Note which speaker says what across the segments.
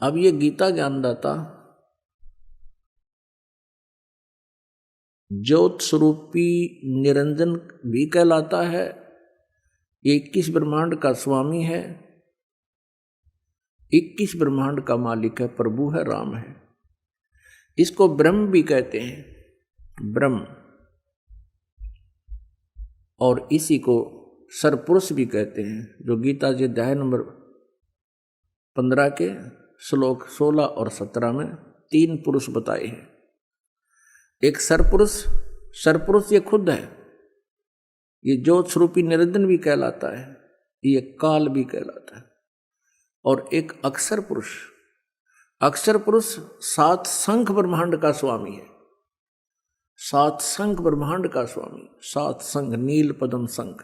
Speaker 1: अब ये गीता ज्ञानदाता ज्योत स्वरूपी निरंजन भी कहलाता है, 21 ब्रह्मांड का स्वामी है, 21 ब्रह्मांड का मालिक है, प्रभु है, राम है। इसको ब्रह्म भी कहते हैं, ब्रह्म, और इसी को सरपुरुष भी कहते हैं, जो गीता जी अध्याय नंबर 15 के श्लोक 16 और 17 में 3 पुरुष बताए हैं। एक सरपुरुष, सरपुरुष ये खुद है, ये ज्योत स्वरूपी निरंजन भी कहलाता है, ये काल भी कहलाता है। और एक अक्षर पुरुष, अक्षर पुरुष 7 शंख ब्रह्मांड का स्वामी है, 7 शंख ब्रह्मांड का स्वामी, 7 शंख, नील पद्म शंख,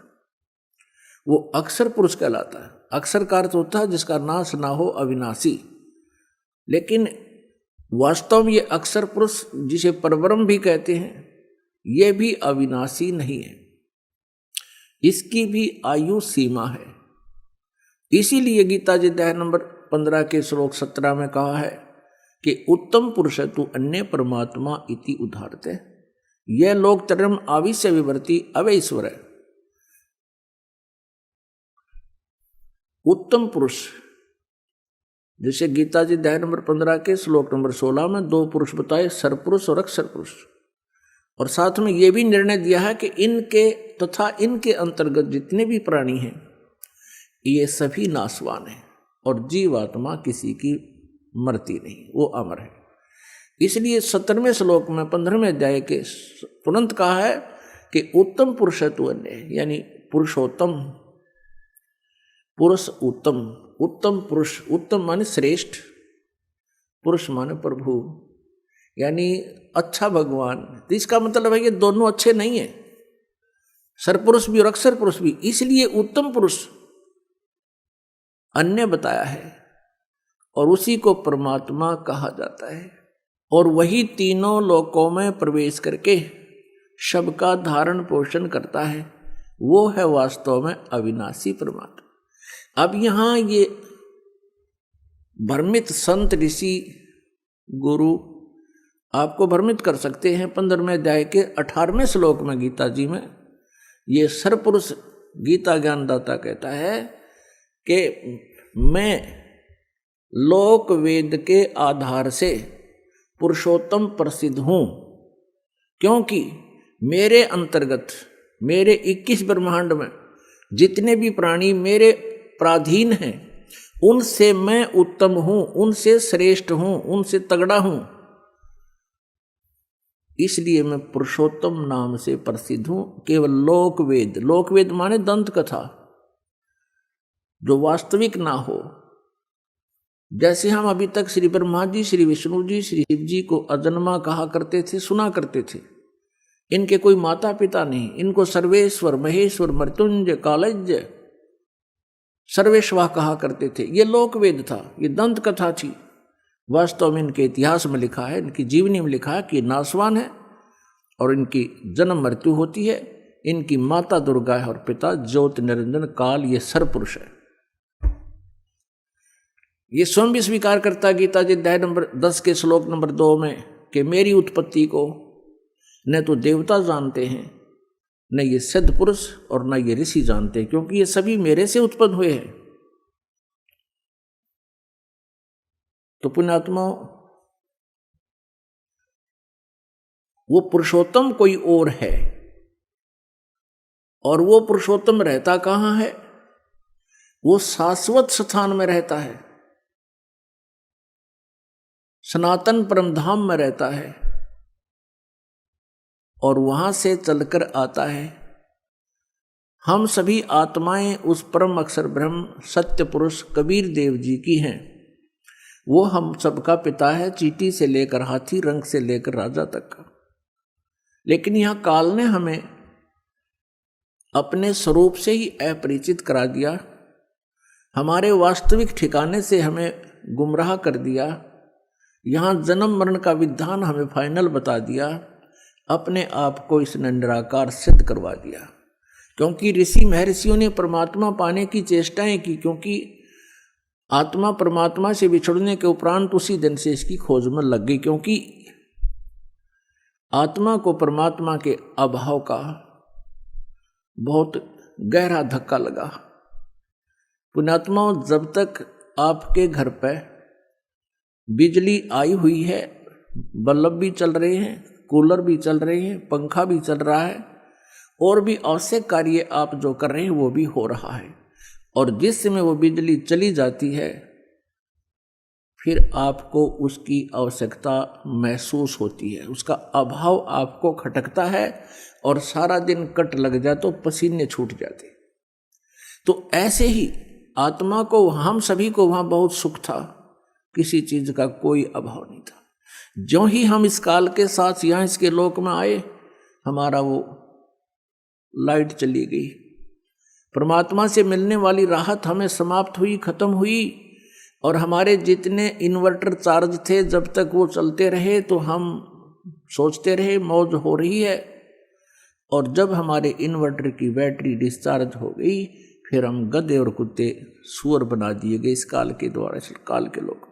Speaker 1: वो अक्षर पुरुष कहलाता है। अक्षर का अर्थ होता है जिसका नाश ना हो, अविनाशी। लेकिन वास्तव में ये अक्षर पुरुष, जिसे परब्रह्म भी कहते हैं, ये भी अविनाशी नहीं है, इसकी भी आयु सीमा है। इसीलिए गीता जी अध्याय नंबर 15 के श्लोक 17 में कहा है कि उत्तम पुरुष तु अन्य परमात्मा इति उदाहरते, यह लोक तरम आविश्य विवर्ती अवैश्वर है। उत्तम पुरुष, जैसे गीता जी अध्याय नंबर 15 के श्लोक नंबर 16 में 2 पुरुष बताए, सरपुरुष और अक्षर पुरुष, और साथ में यह भी निर्णय दिया है कि इनके तथा इनके अंतर्गत जितने भी प्राणी हैं ये सभी नाशवान हैं, और जीवात्मा किसी की मरती नहीं, वो अमर है। इसलिए 17वें श्लोक में 15वें अध्याय के तुरंत कहा है कि उत्तम पुरुष है तू अन्य, यानी पुरुषोत्तम पुरुष, उत्तम, उत्तम पुरुष, उत्तम माने श्रेष्ठ, पुरुष माने प्रभु, यानी अच्छा भगवान। तो इसका मतलब है कि दोनों अच्छे नहीं है, सरपुरुष भी और अक्षर पुरुष भी। इसलिए उत्तम पुरुष अन्य बताया है, और उसी को परमात्मा कहा जाता है, और वही तीनों लोकों में प्रवेश करके सबका धारण पोषण करता है, वो है वास्तव में अविनाशी परमात्मा। अब यहाँ ये भ्रमित संत, ऋषि, गुरु आपको भ्रमित कर सकते हैं। 15वें अध्याय के 18वें श्लोक में गीता जी में ये सरपुरुष गीता ज्ञानदाता कहता है कि मैं लोक वेद के आधार से पुरुषोत्तम प्रसिद्ध हूँ, क्योंकि मेरे अंतर्गत, मेरे 21 ब्रह्मांड में जितने भी प्राणी मेरे प्राधीन हैं, उनसे मैं उत्तम हूं, उनसे श्रेष्ठ हूं, उनसे तगड़ा हूं। इसलिए मैं पुरुषोत्तम नाम से प्रसिद्ध हूं। केवल लोकवेद, लोकवेद माने दंत कथा, जो वास्तविक ना हो। जैसे हम अभी तक श्री ब्रह्मा जी, श्री विष्णु जी, श्री शिव जी को अजन्मा कहा करते थे, सुना करते थे, इनके कोई माता पिता नहीं, इनको सर्वेश्वर, महेश्वर, मृत्युंजय, कालज्ञ, सर्वेश्वर कहा करते थे। ये लोकवेद था, ये दंत कथा थी। वास्तव में इनके इतिहास में लिखा है, इनकी जीवनी में लिखा है कि नासवान है और इनकी जन्म मृत्यु होती है। इनकी माता दुर्गा है और पिता ज्योति निरंजन काल, ये सरपुरुष है। ये स्वयं भी स्वीकार करता गीता जी अध्याय नंबर 10 के श्लोक नंबर 2 में कि मेरी उत्पत्ति को न तो देवता जानते हैं, न ये सिद्ध पुरुष, और न ये ऋषि जानते हैं, क्योंकि ये सभी मेरे से उत्पन्न हुए हैं। तो पुण्यात्मा, वो पुरुषोत्तम कोई और है, और वो पुरुषोत्तम रहता कहाँ है? वो शाश्वत स्थान में रहता है, सनातन परमधाम में रहता है, और वहां से चलकर आता है। हम सभी आत्माएं उस परम अक्षर ब्रह्म सत्य पुरुष कबीर देव जी की हैं। वो हम सबका पिता है, चींटी से लेकर हाथी, रंग से लेकर राजा तक का। लेकिन यह काल ने हमें अपने स्वरूप से ही अपरिचित करा दिया, हमारे वास्तविक ठिकाने से हमें गुमराह कर दिया। यहाँ जन्म मरण का विधान हमें फाइनल बता दिया, अपने आप को इसने निराकार सिद्ध करवा दिया। क्योंकि ऋषि महर्षियों ने परमात्मा पाने की चेष्टाएं की, क्योंकि आत्मा परमात्मा से बिछड़ने के उपरांत उसी दिन से इसकी खोज में लग गई, क्योंकि आत्मा को परमात्मा के अभाव का बहुत गहरा धक्का लगा। पुण्यात्माओं, जब तक आपके घर पर बिजली आई हुई है, बल्ब भी चल रहे हैं, कूलर भी चल रहे हैं, पंखा भी चल रहा है, और भी आवश्यक कार्य आप जो कर रहे हैं वो भी हो रहा है, और जिस समय वो बिजली चली जाती है फिर आपको उसकी आवश्यकता महसूस होती है, उसका अभाव आपको खटकता है, और सारा दिन कट लग जाए तो पसीने छूट जाते। तो ऐसे ही आत्मा को, हम सभी को वहाँ बहुत सुख था, किसी चीज का कोई अभाव नहीं था। ज्यों ही हम इस काल के साथ यहाँ इसके लोक में आए, हमारा वो लाइट चली गई, परमात्मा से मिलने वाली राहत हमें समाप्त हुई, खत्म हुई, और हमारे जितने इन्वर्टर चार्ज थे जब तक वो चलते रहे तो हम सोचते रहे मौज हो रही है, और जब हमारे इन्वर्टर की बैटरी डिस्चार्ज हो गई फिर हम गधे और कुत्ते सुअर बना दिए गए इस काल के द्वारा, इस काल के लोग।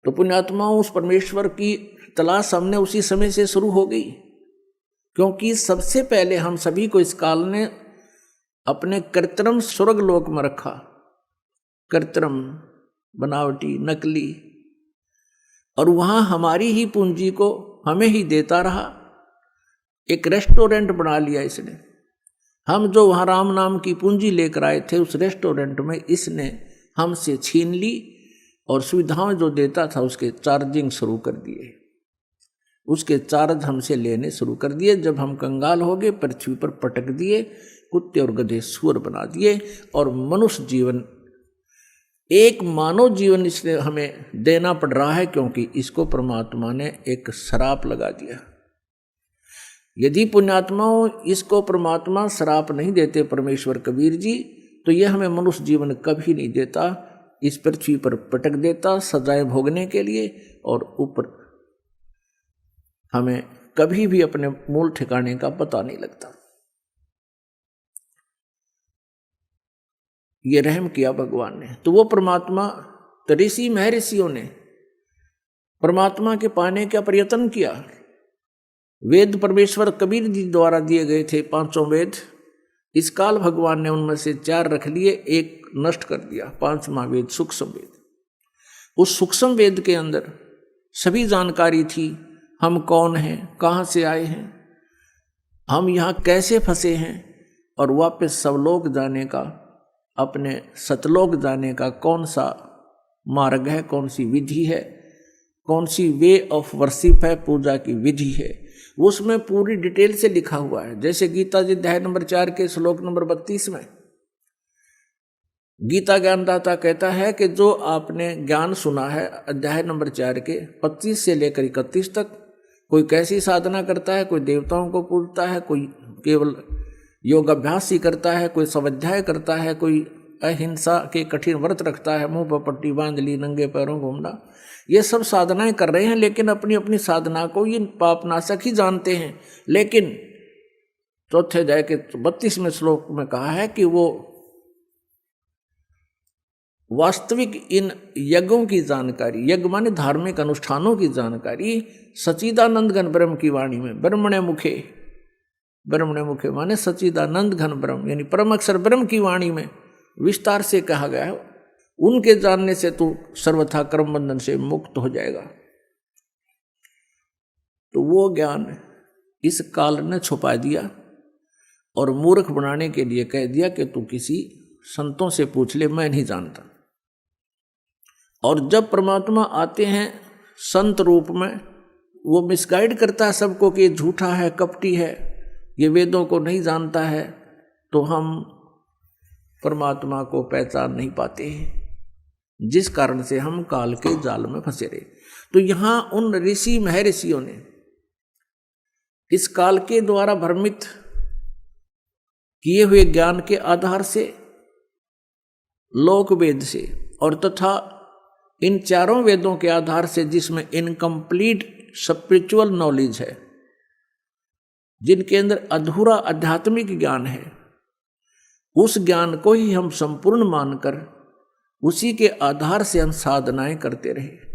Speaker 1: तो पुण्यात्माओं, उस परमेश्वर की तलाश हमने उसी समय से शुरू हो गई, क्योंकि सबसे पहले हम सभी को इस काल ने अपने कृत्रिम स्वर्ग लोक में रखा, कृत्रिम, बनावटी, नकली, और वहां हमारी ही पूंजी को हमें ही देता रहा। एक रेस्टोरेंट बना लिया इसने, हम जो वहां राम नाम की पूंजी लेकर आए थे उस रेस्टोरेंट में इसने हमसे छीन ली, और सुविधाएं जो देता था उसके चार्जिंग शुरू कर दिए, उसके चार्ज हमसे लेने शुरू कर दिए। जब हम कंगाल हो गए, पृथ्वी पर पटक दिए, कुत्ते और गधे सुअर बना दिए, और मनुष्य जीवन, एक मानव जीवन इसने हमें देना पड़ रहा है, क्योंकि इसको परमात्मा ने एक श्राप लगा दिया। यदि पुण्यात्माओं इसको परमात्मा श्राप नहीं देते परमेश्वर कबीर जी, तो यह हमें मनुष्य जीवन कभी नहीं देता, इस पृथ्वी पर पटक देता सजाएं भोगने के लिए, और ऊपर हमें कभी भी अपने मूल ठिकाने का पता नहीं लगता। ये रहम किया भगवान ने। तो वो परमात्मा, तो ऋषि महर्षियों ने परमात्मा के पाने का प्रयत्न किया। वेद परमेश्वर कबीर जी द्वारा दिए गए थे, 5 वेद, इस काल भगवान ने उनमें से 4 रख लिए, एक नष्ट कर दिया, 5वां वेद सूक्ष्म वेद। उस सूक्ष्म वेद के अंदर सभी जानकारी थी, हम कौन हैं, कहाँ से आए हैं, हम यहाँ कैसे फंसे हैं, और वापस सवलोक जाने का, अपने सतलोक जाने का कौन सा मार्ग है, कौन सी विधि है, कौन सी वे ऑफ वर्शिप है, पूजा की विधि है, उसमें पूरी डिटेल से लिखा हुआ है। जैसे गीता जी अध्याय नंबर 4 के श्लोक नंबर 32 में गीता ज्ञानदाता कहता है कि जो आपने ज्ञान सुना है अध्याय नंबर 4 के 25 से लेकर 31 तक, कोई कैसी साधना करता है, कोई देवताओं को पूजता है, कोई केवल योगाभ्यास ही करता है, कोई स्वाध्याय करता है, कोई अहिंसा के कठिन व्रत रखता है, मुंह पर पट्टी बांध ली, नंगे पैरों घूमना, ये सब साधनाएं कर रहे हैं, लेकिन अपनी अपनी साधना को ये पापनाशक ही जानते हैं। लेकिन चौथे अध्याय के 32वें श्लोक में कहा है कि वो वास्तविक इन यज्ञों की जानकारी, यज्ञ माने धार्मिक अनुष्ठानों की जानकारी, सच्चिदानंद घन ब्रह्म की वाणी में, ब्रह्मणे मुखे, ब्रह्मणे मुखे माने सच्चिदानंद घन ब्रह्म यानी परम अक्षर ब्रह्म की वाणी में विस्तार से कहा गया है। उनके जानने से तू सर्वथा कर्म बंधन से मुक्त हो जाएगा। तो वो ज्ञान इस काल ने छुपा दिया और मूर्ख बनाने के लिए कह दिया कि तू किसी संतों से पूछ ले, मैं नहीं जानता। और जब परमात्मा आते हैं संत रूप में, वो मिसगाइड करता है सबको कि ये झूठा है, कपटी है, ये वेदों को नहीं जानता है, तो हम परमात्मा को पहचान नहीं पाते हैं, जिस कारण से हम काल के जाल में फंसे रहे। तो यहां उन ऋषि महर्षियों ने इस काल के द्वारा भ्रमित किए हुए ज्ञान के आधार से, लोक वेद से और तथा इन चारों वेदों के आधार से, जिसमें इनकम्प्लीट स्पिरिचुअल नॉलेज है, जिनके अंदर अधूरा आध्यात्मिक ज्ञान है, उस ज्ञान को ही हम संपूर्ण मानकर उसी के आधार से हम साधनाएं करते रहे।